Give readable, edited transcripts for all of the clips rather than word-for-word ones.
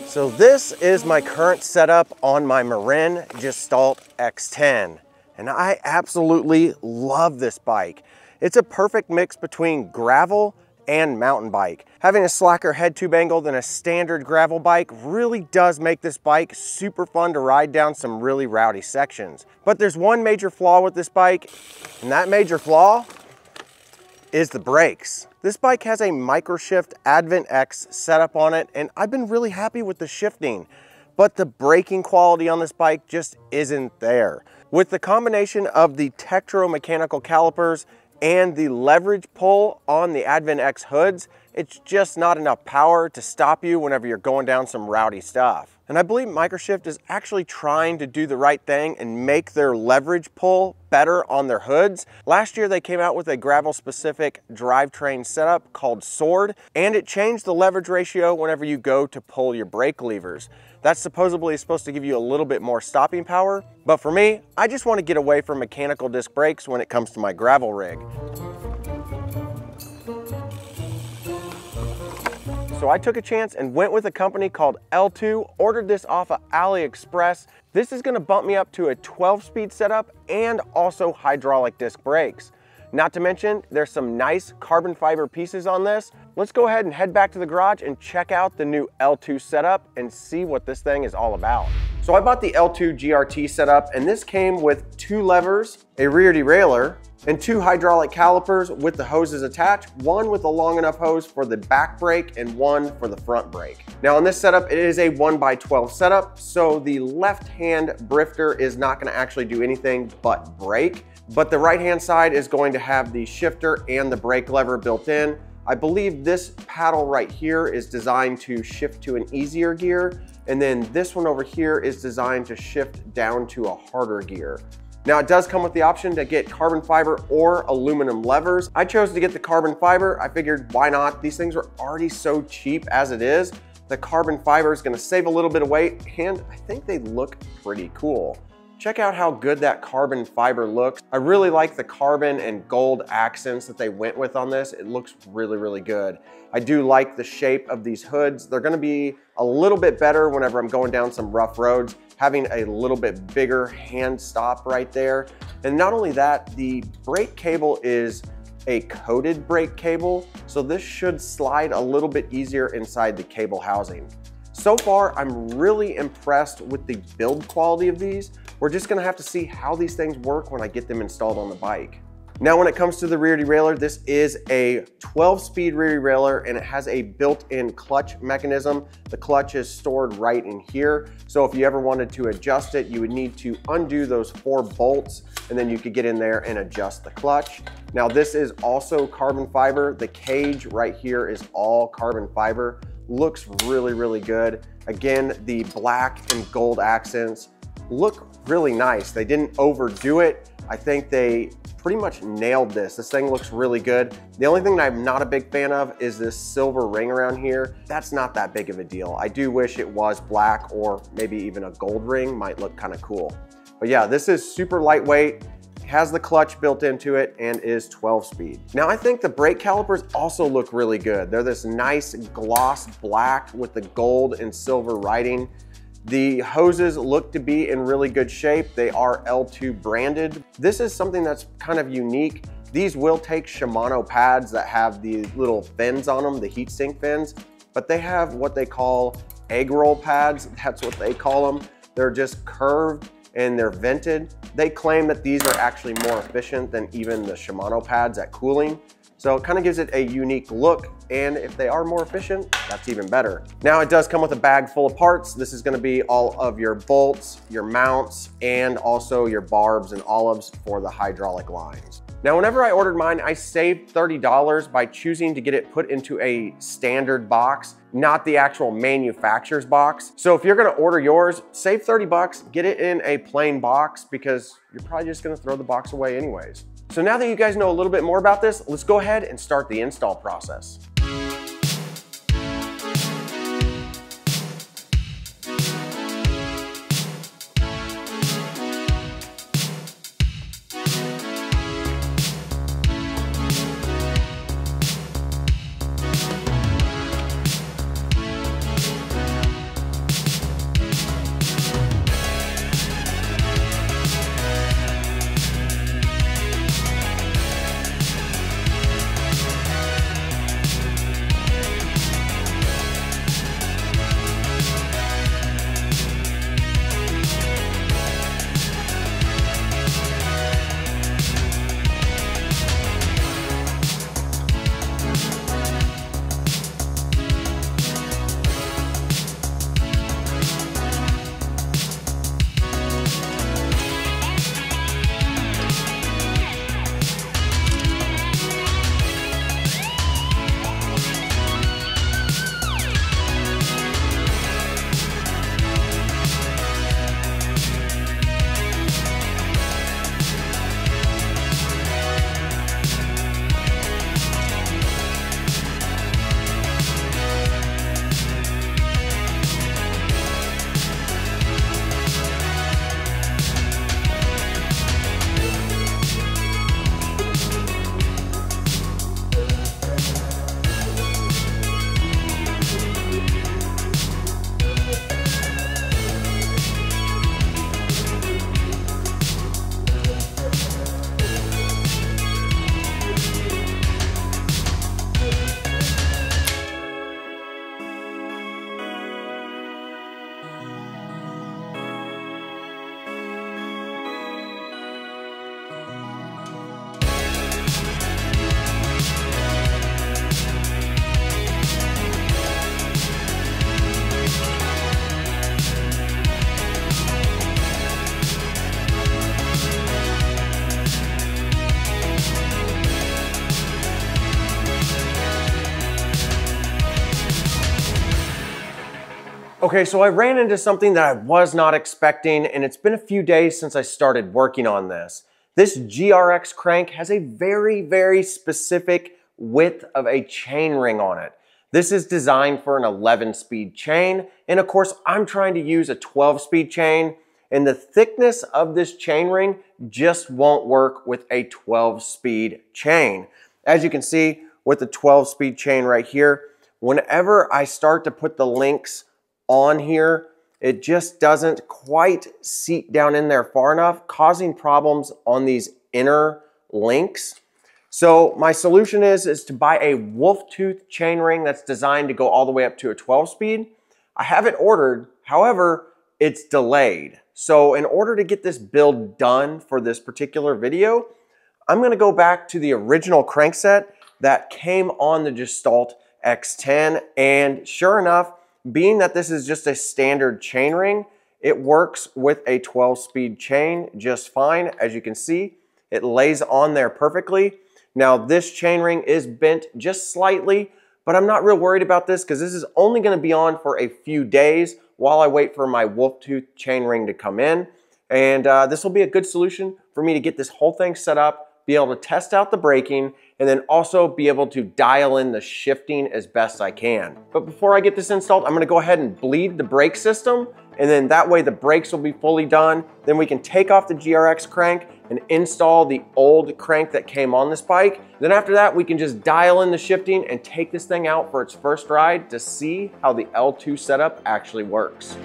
So this is my current setup on my Marin Gestalt X10, and I absolutely love this bike. It's a perfect mix between gravel and mountain bike. Having a slacker head tube angle than a standard gravel bike really does make this bike super fun to ride down some really rowdy sections. But there's one major flaw with this bike, and that major flaw is the brakes. This bike has a microshift Advent X setup on it, and I've been really happy with the shifting, but the braking quality on this bike just isn't there. With the combination of the Tektro mechanical calipers and the leverage pull on the Advent X hoods, it's just not enough power to stop you whenever you're going down some rowdy stuff. And I believe Microshift is actually trying to do the right thing and make their leverage pull better on their hoods. Last year they came out with a gravel specific drivetrain setup called Sword, and it changed the leverage ratio whenever you go to pull your brake levers. That's supposedly supposed to give you a little bit more stopping power, but for me, I just want to get away from mechanical disc brakes when it comes to my gravel rig. So I took a chance and went with a company called L-TWOO, ordered this off of AliExpress. This is gonna bump me up to a 12-speed setup and also hydraulic disc brakes. Not to mention, there's some nice carbon fiber pieces on this. Let's go ahead and head back to the garage and check out the new L-TWOO setup and see what this thing is all about. So I bought the L-TWOO GRT setup, and this came with 2 levers, a rear derailleur, and 2 hydraulic calipers with the hoses attached, one with a long enough hose for the back brake and one for the front brake. Now on this setup, it is a 1x12 setup, so the left-hand brifter is not gonna actually do anything but brake, but the right-hand side is going to have the shifter and the brake lever built in. I believe this paddle right here is designed to shift to an easier gear, and then this one over here is designed to shift down to a harder gear. Now it does come with the option to get carbon fiber or aluminum levers. I chose to get the carbon fiber. I figured why not? These things are already so cheap as it is. The carbon fiber is gonna save a little bit of weight, and I think they look pretty cool. Check out how good that carbon fiber looks. I really like the carbon and gold accents that they went with on this. It looks really, really good. I do like the shape of these hoods. They're gonna be a little bit better whenever I'm going down some rough roads, having a little bit bigger hand stop right there. And not only that, the brake cable is a coated brake cable, so this should slide a little bit easier inside the cable housing. So far, I'm really impressed with the build quality of these. We're just gonna have to see how these things work when I get them installed on the bike. Now, when it comes to the rear derailleur, this is a 12-speed rear derailleur, and it has a built-in clutch mechanism. The clutch is stored right in here. So if you ever wanted to adjust it, you would need to undo those 4 bolts, and then you could get in there and adjust the clutch. Now, this is also carbon fiber. The cage right here is all carbon fiber. Looks really, really good. Again, the black and gold accents look really nice. They didn't overdo it. I think they pretty much nailed this. This thing looks really good. The only thing that I'm not a big fan of is this silver ring around here. That's not that big of a deal. I do wish it was black, or maybe even a gold ring might look kind of cool. But yeah, this is super lightweight, has the clutch built into it, and is 12-speed. Now I think the brake calipers also look really good. They're this nice gloss black with the gold and silver writing. The hoses look to be in really good shape. They are L-TWOO branded. This is something that's kind of unique. These will take Shimano pads that have the little fins on them, the heatsink fins, but they have what they call egg roll pads. That's what they call them. They're just curved and they're vented. They claim that these are actually more efficient than even the Shimano pads at cooling. So it kind of gives it a unique look, and if they are more efficient, that's even better. Now it does come with a bag full of parts. This is gonna be all of your bolts, your mounts, and also your barbs and olives for the hydraulic lines. Now, whenever I ordered mine, I saved $30 by choosing to get it put into a standard box, not the actual manufacturer's box. So if you're gonna order yours, save 30 bucks, get it in a plain box, because you're probably just gonna throw the box away anyways. So now that you guys know a little bit more about this, let's go ahead and start the install process. Okay, so I ran into something that I was not expecting, and it's been a few days since I started working on this. This GRX crank has a very, very specific width of a chain ring on it. This is designed for an 11-speed chain, and of course, I'm trying to use a 12-speed chain, and the thickness of this chain ring just won't work with a 12-speed chain. As you can see with the 12-speed chain right here, whenever I start to put the links on here, it just doesn't quite seat down in there far enough, causing problems on these inner links. So my solution is to buy a wolf tooth chain ring that's designed to go all the way up to a 12-speed. I have it ordered, however, it's delayed. So in order to get this build done for this particular video, I'm gonna go back to the original crank set that came on the Gestalt X10, and sure enough, being that this is just a standard chain ring, it works with a 12-speed chain just fine. As you can see, it lays on there perfectly. Now this chain ring is bent just slightly, but I'm not real worried about this because this is only going to be on for a few days while I wait for my wolf tooth chain ring to come in. And this will be a good solution for me to get this whole thing set up, be able to test out the braking, and then also be able to dial in the shifting as best I can. But before I get this installed, I'm gonna go ahead and bleed the brake system, and then that way the brakes will be fully done. Then we can take off the GRX crank and install the old crank that came on this bike. Then after that, we can just dial in the shifting and take this thing out for its first ride to see how the L-TWOO setup actually works.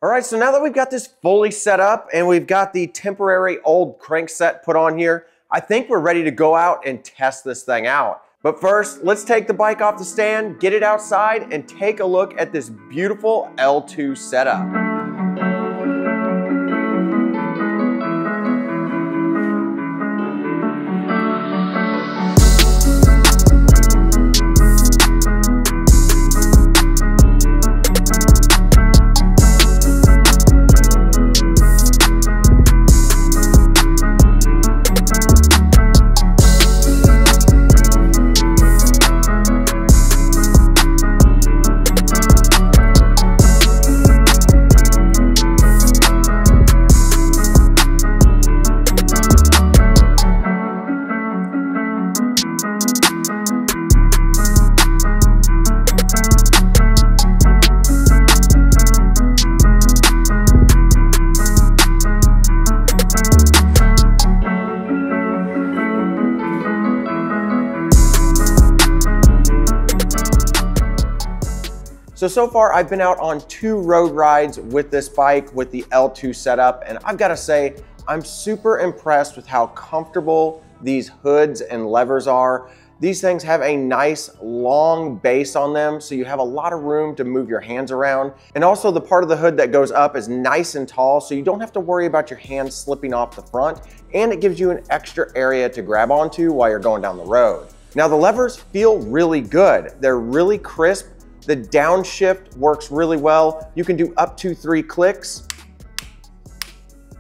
All right, so now that we've got this fully set up and we've got the temporary old crank set put on here, I think we're ready to go out and test this thing out. But first, let's take the bike off the stand, get it outside, and take a look at this beautiful L-TWOO setup. So far I've been out on 2 road rides with this bike with the L-TWOO setup, and I've got to say I'm super impressed with how comfortable these hoods and levers are. These things have a nice long base on them, so you have a lot of room to move your hands around. And also the part of the hood that goes up is nice and tall, so you don't have to worry about your hands slipping off the front, and it gives you an extra area to grab onto while you're going down the road. Now the levers feel really good. They're really crisp. The downshift works really well. You can do up to 3 clicks,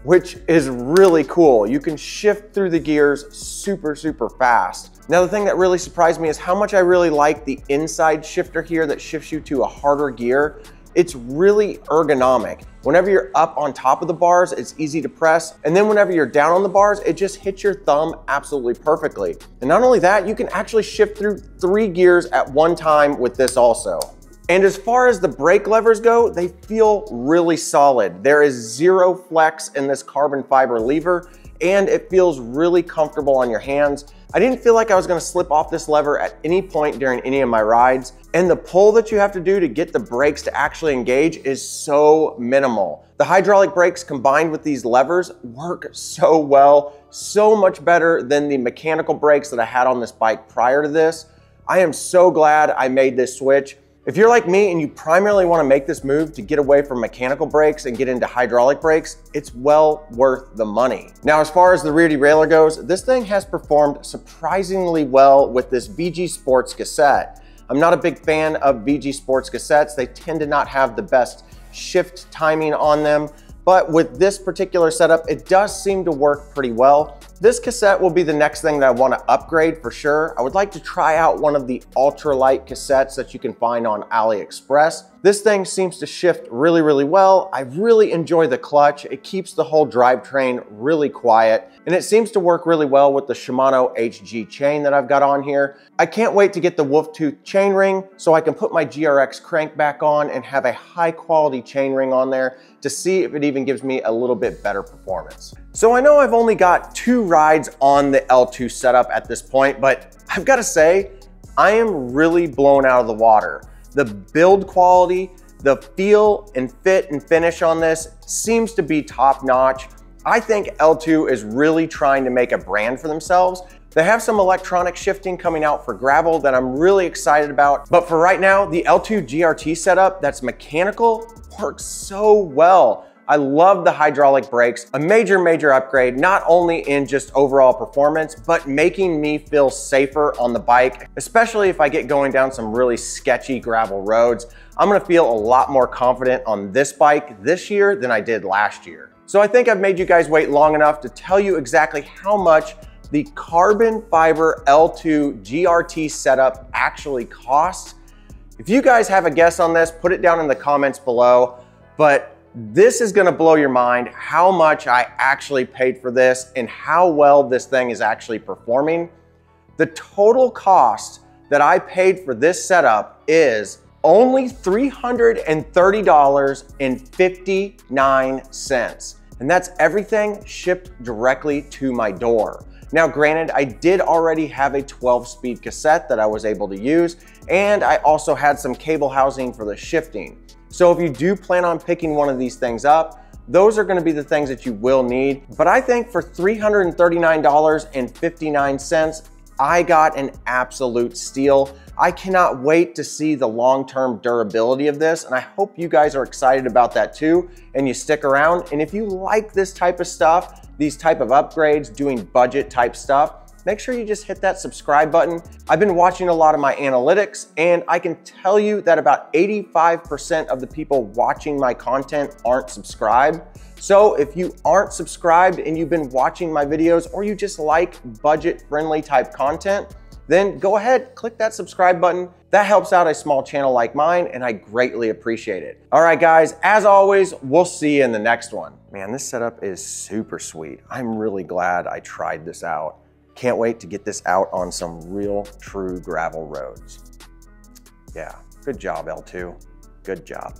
which is really cool. You can shift through the gears super fast. Now the thing that really surprised me is how much I really like the inside shifter here that shifts you to a harder gear. It's really ergonomic. Whenever you're up on top of the bars, it's easy to press. And then whenever you're down on the bars, it just hits your thumb absolutely perfectly. And not only that, you can actually shift through 3 gears at one time with this also. And as far as the brake levers go, they feel really solid. There is 0 flex in this carbon fiber lever, and it feels really comfortable on your hands. I didn't feel like I was gonna slip off this lever at any point during any of my rides. And the pull that you have to do to get the brakes to actually engage is so minimal. The hydraulic brakes combined with these levers work so well, so much better than the mechanical brakes that I had on this bike prior to this. I am so glad I made this switch. If you're like me and you primarily want to make this move to get away from mechanical brakes and get into hydraulic brakes, it's well worth the money. Now, as far as the rear derailleur goes, this thing has performed surprisingly well with this VG Sports cassette. I'm not a big fan of VG Sports cassettes. They tend to not have the best shift timing on them, but with this particular setup, it does seem to work pretty well. This cassette will be the next thing that I want to upgrade for sure. I would like to try out one of the ultralight cassettes that you can find on AliExpress. This thing seems to shift really well. I really enjoy the clutch. It keeps the whole drivetrain really quiet, and it seems to work really well with the Shimano HG chain that I've got on here. I can't wait to get the wolf tooth chain ring so I can put my GRX crank back on and have a high quality chain ring on there to see if it even gives me a little bit better performance. So I know I've only got 2 rides on the L-TWOO setup at this point, but I've got to say, I am really blown out of the water. The build quality, the feel and fit and finish on this seems to be top notch. I think L-TWOO is really trying to make a brand for themselves. They have some electronic shifting coming out for gravel that I'm really excited about. But for right now, the L-TWOO GRT setup that's mechanical works so well. I love the hydraulic brakes, a major upgrade, not only in just overall performance, but making me feel safer on the bike, especially if I get going down some really sketchy gravel roads. I'm gonna feel a lot more confident on this bike this year than I did last year. So I think I've made you guys wait long enough to tell you exactly how much the carbon fiber L-TWOO GRT setup actually costs. If you guys have a guess on this, put it down in the comments below. But this is gonna blow your mind how much I actually paid for this and how well this thing is actually performing. The total cost that I paid for this setup is only $330.59. And that's everything shipped directly to my door. Now, granted, I did already have a 12-speed cassette that I was able to use, and I also had some cable housing for the shifting. So if you do plan on picking one of these things up, those are gonna be the things that you will need. But I think for $339.59, I got an absolute steal. I cannot wait to see the long-term durability of this, and I hope you guys are excited about that too, and you stick around. And if you like this type of stuff, these type of upgrades, doing budget type stuff, make sure you just hit that subscribe button. I've been watching a lot of my analytics, and I can tell you that about 85% of the people watching my content aren't subscribed. So if you aren't subscribed and you've been watching my videos, or you just like budget-friendly type content, then go ahead, click that subscribe button. That helps out a small channel like mine, and I greatly appreciate it. All right, guys, as always, we'll see you in the next one. Man, this setup is super sweet. I'm really glad I tried this out. Can't wait to get this out on some real, true gravel roads. Yeah, good job, L-TWOO. Good job.